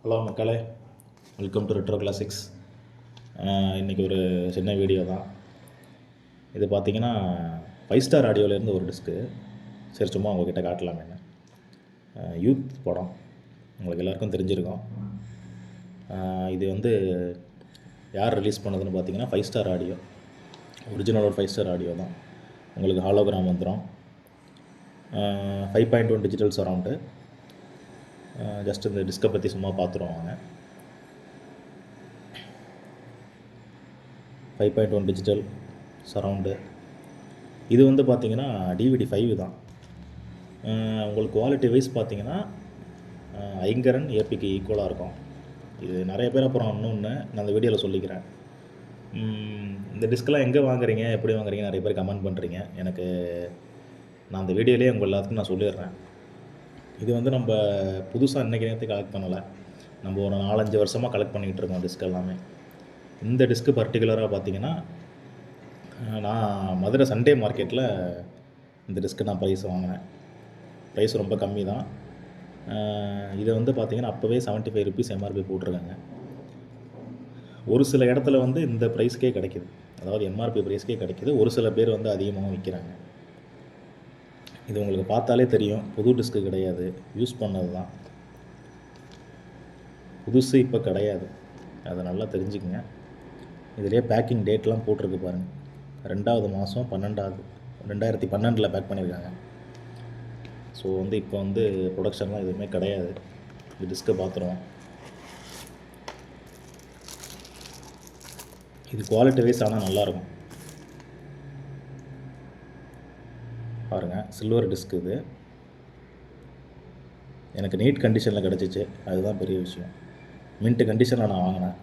Hello மக்களே, welcome to retro classics. இன்றைக்கி ஒரு சின்ன வீடியோ தான். இது பார்த்திங்கன்னா 5 ஸ்டார் ஆடியோலேருந்து ஒரு டிஸ்க்கு. சரி, சும்மா உங்கள்கிட்ட காட்டலாமேன்னு. யூத் படம் உங்களுக்கு எல்லாருக்கும் தெரிஞ்சிருக்கும். இது வந்து யார் ரிலீஸ் பண்ணதுன்னு பார்த்தீங்கன்னா 5 ஸ்டார் ஆடியோ. ஒரிஜினல் ஒரு 5 ஸ்டார் ஆடியோ தான். உங்களுக்கு ஹாலோகிராம் வந்துடும். 5.1 டிஜிட்டல் சரவுண்டு. ஜஸ்ட் இந்த டிஸ்கை பற்றி சும்மா பார்த்துருவாங்க. 5.1 டிஜிட்டல் சரவுண்டு. இது வந்து பார்த்திங்கன்னா DVD 5 தான். உங்களுக்கு குவாலிட்டி வைஸ் பார்த்திங்கன்னா ஐங்கரன் ஏபிக்கு ஈக்குவலாக இருக்கும். இது நிறைய பேர் அப்புறம் இன்னொன்று நான் அந்த வீடியோவில் சொல்லிக்கிறேன். இந்த டிஸ்கெலாம் எங்கே வாங்குறீங்க, எப்படி வாங்குறீங்க, நிறைய பேர் கமெண்ட் பண்ணுறீங்க. நான் அந்த வீடியோலேயே உங்கள் எல்லாத்துக்கும் நான் சொல்லிடுறேன். இது வந்து நம்ம புதுசாக இன்றைக்கி நேரத்தை கலெக்ட் பண்ணலை. நம்ம ஒரு 4-5 வருஷமாக கலெக்ட் பண்ணிகிட்டு இருக்கோம் டிஸ்க் எல்லாமே. இந்த டிஸ்க்கு பர்டிகுலராக பார்த்திங்கன்னா நான் மதுரை சண்டே மார்க்கெட்டில் இந்த டிஸ்க்கு நான் ப்ரைஸ் வாங்கினேன். ப்ரைஸ் ரொம்ப கம்மி தான். இதை வந்து பார்த்திங்கன்னா அப்போவே 75 ருபீஸ் எம்ஆர்பி போட்டிருக்காங்க. ஒரு சில இடத்துல வந்து இந்த ப்ரைஸ்க்கே கிடைக்கிது, அதாவது எம்ஆர்பி ப்ரைஸ்க்கே கிடைக்கிது. ஒரு சில பேர் வந்து அதிகமாக விற்கிறாங்க. இது உங்களுக்கு பார்த்தாலே தெரியும், புது டிஸ்க்கு கிடையாது, யூஸ் பண்ணது தான். புதுசு இப்போ கிடையாது, அதை நல்லா தெரிஞ்சுக்கங்க. இதிலே பேக்கிங் டேட்லாம் போட்டிருக்கு பாருங்கள். 2வது மாதம் 12வது 2012 பேக் பண்ணியிருக்காங்க. ஸோ வந்து இப்போ வந்து ப்ரொடக்ஷன்லாம் எதுவுமே கிடையாது. இந்த டிஸ்கை பார்த்துருவோம். இது குவாலிட்டி வைஸ் ஆனால் நல்லாயிருக்கும் பாருங்கள். சில்வர் டிஸ்க் இது. எனக்கு நீட் கண்டிஷனில் கிடச்சிச்சு, அதுதான் பெரிய விஷயம். மின்ட்டு கண்டிஷனில் நான் வாங்கினேன்.